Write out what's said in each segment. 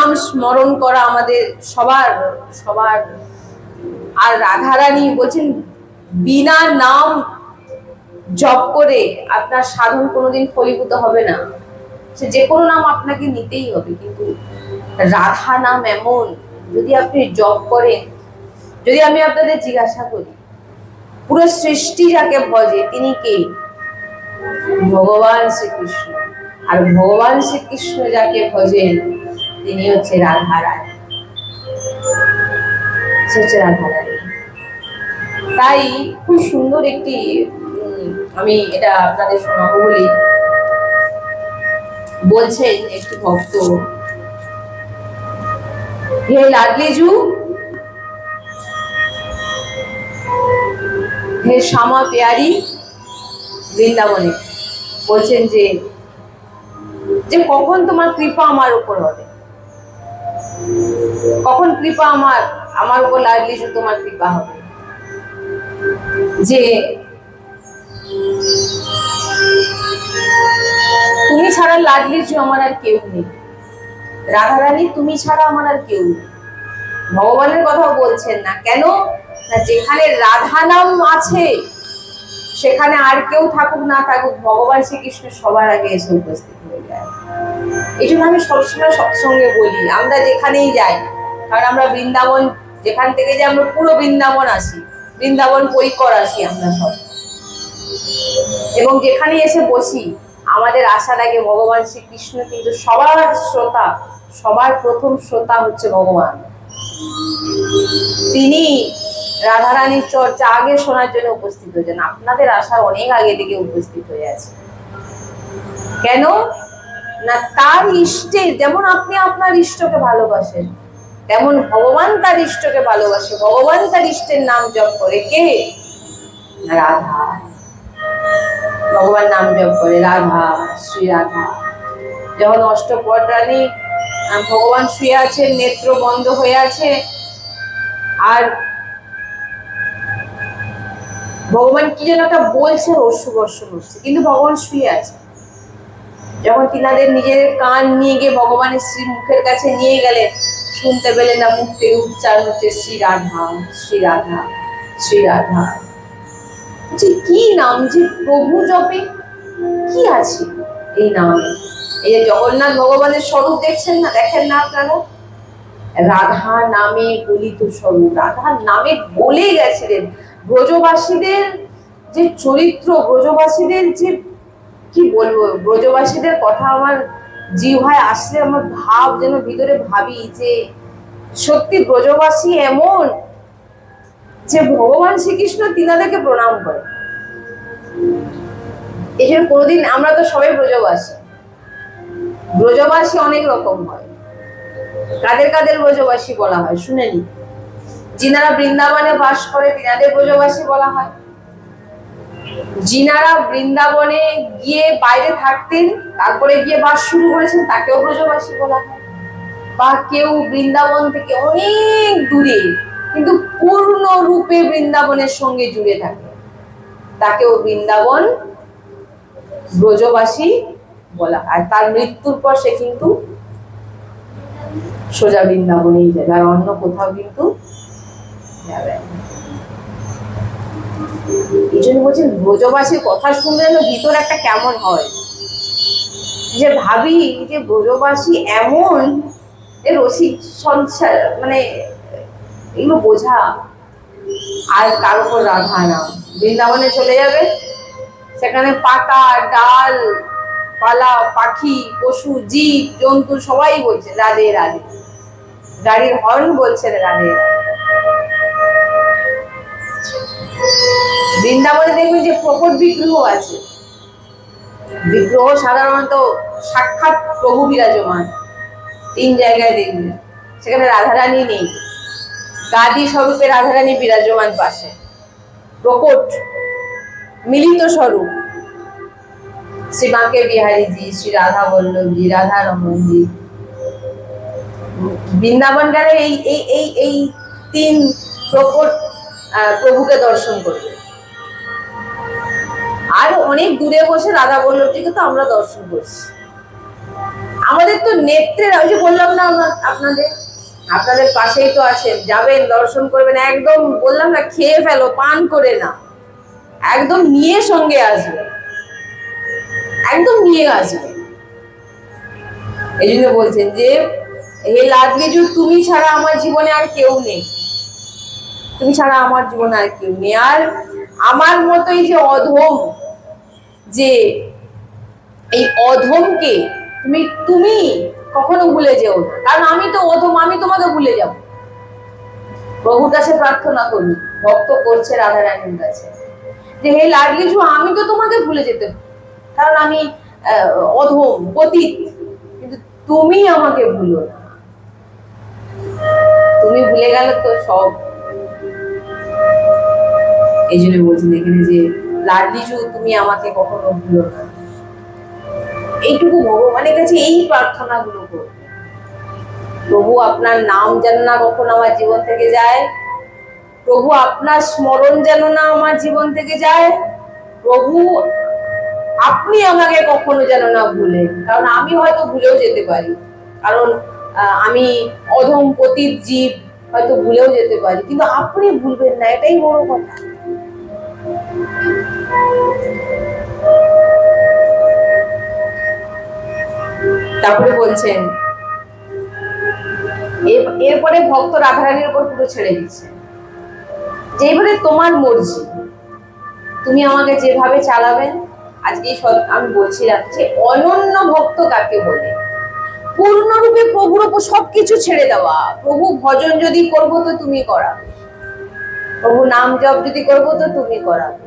নাম স্মরণ করা আমাদের সবার সবার। আর রাধারানী বলছেন বিনা নাম জপ করে আপনার সাধন কোনোদিন ফলীভূত হবে না। সে যে কোনো নাম আপনাকে নিতেই হবে, কিন্তু রাধা নাম এমন, যদি আপনি জপ করেন, যদি আমি আপনাদের জিজ্ঞাসা করি পুরো সৃষ্টি যাকে ভজে তিনি কে? ভগবান শ্রীকৃষ্ণ। আর ভগবান শ্রীকৃষ্ণ যাকে ভজেন তিনি হচ্ছে রাধারানী, হচ্ছে রাধারানী। তাই খুব সুন্দর একটি, আমি এটা আপনাদের শোনাবো বলি, বলছেন একটি ভক্ত, হে লাডলিজু, হে শ্যামা পেয়ারি বৃন্দাবনে, বলছেন যে কখন তোমার কৃপা আমার উপর হবে, কখন কৃপা আমার উপর লাডলিজু তোমার কৃপা হবে, যে তুমি ছাড়া লাডলিজু আমার আর কেউ নেই, রাধারানী তুমি ছাড়া আমার আর কেউ নেই। ভগবানের কথাও বলছেন না, কেন না যেখানে রাধা নাম আছে সেখানে আর কেউ থাকুক না থাকুক ভগবান শ্রীকৃষ্ণ সবার আগে এসে উপস্থিত হয়ে যায়। এই জন্য আমি সবসময় সৎসঙ্গে বলি, আমরা যেখানেই যাই, কারণ আমরা বৃন্দাবন যেখান থেকে যে আমরা পুরো বৃন্দাবন আসি, বৃন্দাবন পরিকর আসি আমরা সব, এবং যেখানে এসে বসি আমাদের আসার আগে ভগবান শ্রীকৃষ্ণ কিন্তু সবার শ্রোতা, সবার প্রথম শ্রোতা হচ্ছে ভগবান। তিনি রাধারানীর চর্চা আগে শোনার জন্য উপস্থিত হয়েছেন, আপনাদের আসার অনেক আগে থেকে উপস্থিত হয়ে আছে। কেন না তার ইষ্টের, যেমন আপনি আপনার ইষ্টকে ভালোবাসেন তেমন ভগবান তার ইষ্টকে ভালোবাসে, ভগবান তার ইষ্টের নাম জপ করে। কে? রাধা। ভগবান নাম জপ করে রাধা, শ্রী রাধা। যখন অষ্টপ্রহরী ভগবান শুয়ে আছেন, নেত্র বন্ধ হয়ে আছে, আর ভগবান কি যেন একটা বলছে, রস্যু বর্ষণ হচ্ছে, কিন্তু ভগবান শুয়ে আছে। যখন তিনাদের নিজের কান নিয়ে গিয়ে ভগবানের শ্রী মুখের কাছে নিয়ে গেলেন, শুনতে পেলেন না মুখ থেকে উচ্চারণ হচ্ছে শ্রী রাধা, শ্রী রাধা, শ্রী রাধা। কি নাম, যে প্রভু জপে কি আছে এই নামে। এই যে জগন্নাথ ভগবানের স্বরূপ দেখছেন না, দেখেন না আপনারা? রাধা নামে গলিত স্বরূপ, রাধা নামে বলে গেছিলেন। ব্রজবাসীদের যে চরিত্র, ব্রজবাসীদের যে কি বলবো, ব্রজবাসীদের কথা আমার জিহ্বায় আসলে আমার ভাব যেন ভিতরে ভাবি যে সত্যি ব্রজবাসী এমন যে ভগবান শ্রীকৃষ্ণ তিনাদেরকে প্রণাম করে। এই জন্য কোনোদিন, আমরা তো সবাই ব্রজবাসী, ব্রজবাসী অনেক রকম হয়। কাদের কাদের ব্রজবাসী বলা হয় শুনেনি? যিনারা বৃন্দাবনে বাস করে তিনাদের ব্রজবাসী বলা হয়, যিনারা বৃন্দাবনে গিয়ে বাইরে থাকতেন তারপরে গিয়ে বাস শুরু করেছেন তাকেও ব্রজবাসী বলা হয়, বা কেউ বৃন্দাবন থেকে অনেক দূরে কিন্তু পূর্ণ রূপে বৃন্দাবনের সঙ্গে জুড়ে থাকে তাকেও বৃন্দাবন ব্রজবাসী বলা হয়। তার মৃত্যুর পর সে কিন্তু সোজা বৃন্দাবনেই যাবে, আর অন্য কোথাও কিন্তু যাবে। এই জন্য বলছেন ব্রজবাসীর কথা শুনলে ভিতর একটা কেমন হয়, যে ভাবি যে ব্রজবাসী এমন রসিক সংসার, মানে এগুলো বোঝা। আর তার উপর রাধা নাম, বৃন্দাবনে চলে যাবে, সেখানে পাতা ডাল পালা পাখি পশু জীব জন্তু সবাই বলছে রাধে রাধে, গাড়ির হর্ন বলছে রাধে রাধে। বৃন্দাবনে দেখবেন যে প্রকট বিগ্রহ আছে, বিগ্রহ সাধারণত সাক্ষাৎ প্রভু বিরাজমান, 3 জায়গায় দেখবেন, সেখানে রাধারানী নেই, গাদি স্বরূপে রাধারানী বিরাজমান পাশে, প্রকট মিলিত স্বরূপ শ্রী বাঁকে বিহারীজি, শ্রী রাধা বল্লভজি, রাধা রমনজি। বৃন্দাবন গেলে এই এই এই এই 3 প্রকট প্রভুকে দর্শন করবে। আর অনেক দূরে বসে রাধা বল্লভজিকে তো আমরা দর্শন করছি, আমাদের তো নেত্রের, ওই যে বললাম না আপনাদের আপনাদের পাশেই তো আছেন, যাবেন দর্শন করবেন, একদম বললাম না খেয়ে ফেলো, পান করে না, একদম নিয়ে সঙ্গে আসবে, একদম নিয়ে আসবে। এই জন্য বলছেন যে হে লাডলিজু, তুমি ছাড়া আমার জীবনে আর কেউ নেই, তুমি ছাড়া আমার জীবনে আর কেউ নেই। আর আমার মতোই যে অধম, যে এই অধমকে তুমি তুমি কখনো ভুলে যেও না, কারণ আমি তো অধম, আমি তোমাকে ভুলে যাব। প্রভুর কাছে প্রার্থনা করুন, ভক্ত করছে রাধা রানীর কাছে, যে হে লাডলিজু, আমি তো তোমাকে ভুলে যেতে, কারণ আমি অধম পতিত, কিন্তু তুমি আমাকে ভুলো না। তুমি ভুলে গেলে তো সব। এই জন্য বলছেন এখানে যে লাডলিজু, তুমি আমাকে কখনো ভুলো না। এইটুকু ভগবানের কাছে এই প্রার্থনা গুলো করবে, প্রভু আপনার নাম যেন না কখনো আমার জীবন থেকে যায়, প্রভু আপনার স্মরণ যেন না আমার জীবন থেকে যায়, প্রভু আপনি আমাকে কখনো যেন না ভুলেন, কারণ আমি হয়তো ভুলেও যেতে পারি, কারণ আমি অধম পতিত জীব, হয়তো ভুলেও যেতে পারি, কিন্তু আপনি ভুলবেন না, এটাই বড় কথা। তারপরে বলছেন, এরপরে ভক্ত রাধারানীর উপর পুরো ছেড়ে দিচ্ছে, যে এবারে তোমার মর্জি, তুমি আমাকে যেভাবে চালাবেন। আজকে আমি বলছিলাম যে অনন্য ভক্ত কাকে বলে, পূর্ণরূপে প্রভুর উপর সবকিছু ছেড়ে দেওয়া। প্রভু ভজন যদি করবো তো তুমি করাবে, প্রভু নাম জপ যদি করবো তো তুমি করাবে,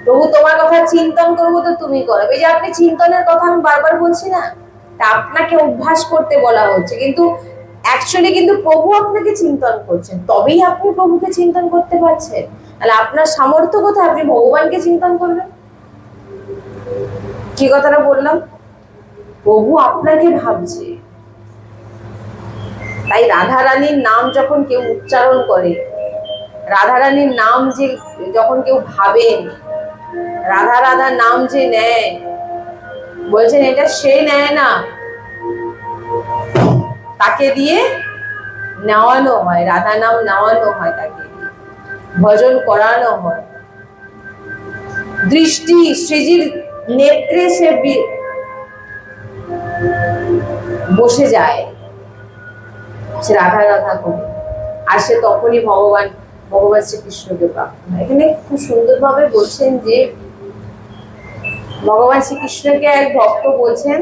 প্রভু তোমার কথা চিন্তন করবো তো তুমি করাবে। এই যে আপনি চিন্তনের কথা আমি বারবার বলছি না, তা আপনাকে অভ্যাস করতে বলা হচ্ছে, কিন্তু অ্যাকচুয়ালি কিন্তু প্রভু আপনাকে চিন্তন করছেন, তবেই আপনি প্রভুকে চিন্তন করতে পারছেন। তাহলে আপনার সামর্থ্য কোথায় আপনি ভগবানকে চিন্তন করবেন? কি কথাটা বললাম, প্রভু আপনাকে ভাবছে। তাই রাধা রানীর নাম যখন কেউ উচ্চারণ করে, রাধা রানীর নাম যে যখন কেউ ভাবেন, রাধা রাধা নাম যে নেয়, বলছেন এটা সে নেয় না, তাকে দিয়ে নেওয়ানো হয়, রাধা নাম নেওয়ানো হয়, তাকে দিয়ে ভজন করানো হয়। দৃষ্টি শ্রীজির নেত্রে সে বসে যায়, সে রাধা রাধা করে, আর সে তখনই ভগবান শ্রীকৃষ্ণকে প্রাপ্ত হয়। এখানে খুব সুন্দরভাবে বলছেন যে ভগবান শ্রীকৃষ্ণকে এক ভক্ত বলছেন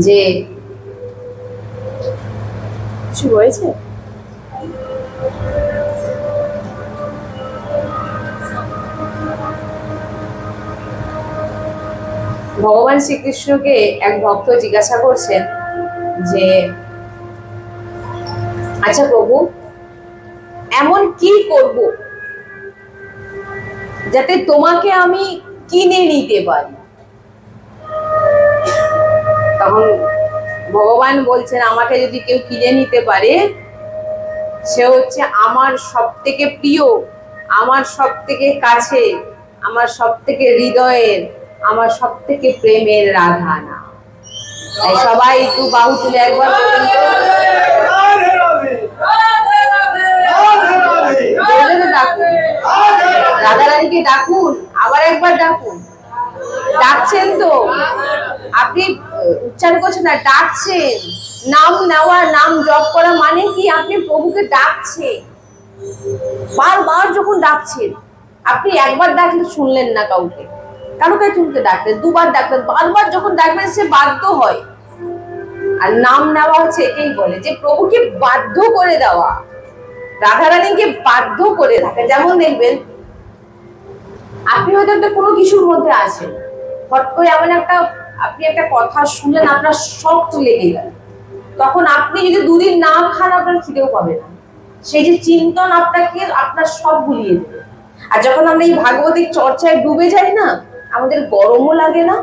যে কিছু হয়েছে, ভগবান শ্রীকৃষ্ণকে এক ভক্ত জিজ্ঞাসা করছেন যে আচ্ছা প্রভু, এমন কি করব যাতে তোমাকে আমি কিনে নিতে পারি? তখন ভগবান বলছেন, আমাকে যদি কেউ কিনে নিতে পারে, সে হচ্ছে আমার সব থেকে প্রিয়, আমার সব থেকে কাছে, আমার সব থেকে হৃদয়ের, আমার সব থেকে প্রেমের রাধা না। তাই সবাই একটু বাহু তুলে একবার বলুন তো, রাধা রানীকে ডাকুন, আবার একবার ডাকুন। ডাকছেন তো, আপনি উচ্চারণ করছেন না, ডাকছেন। নাম নেওয়া, নাম জপ করা মানে কি আপনি প্রভুকে ডাকছেন, বারবার যখন ডাকছেন। আপনি একবার ডাকলে শুনলেন না কাউকে, কারোকে শুনতে ডাকলেন, দুবার ডাকলেন, বারবার যখন ডাকবেন সে বাধ্য হয়। আর নাম নেওয়া হচ্ছে এটাই বলে যে প্রভুকে বাধ্য করে দেওয়া, রাধারানীকে বাধ্য করে থাকে। যেমন দেখবেন আপনি হয়তো একটা কোনো কিছুর মধ্যে আছেন, হট করে এমন একটা আপনি একটা কথা শুনলেন, আপনার শখ লেগে গেল, তখন আপনি যদি দুদিন না খান আপনার খিদেও পাবে না। সেই যে চিন্তন আপনাকে আপনার সব ভুলিয়ে দেবে। আর যখন আমরা এই ভাগবতিক চর্চায় ডুবে যাই না, আমাদের গরমও লাগে না,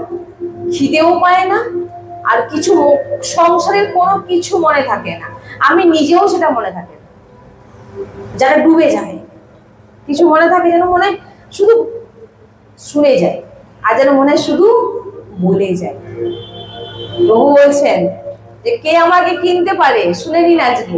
খিদেও পায় না, আর কিছু সংসারের কোনো কিছু মনে থাকে না। আমি নিজেও সেটা মনে থাকে না, যারা ডুবে যায় কিছু মনে থাকে, যেন মনে শুধু শুনে যায়, আর যেন মনে শুধু বলে যায়। প্রভু বলছেন যে কে আমাকে কিনতে পারে, শুনে নিন আজকে।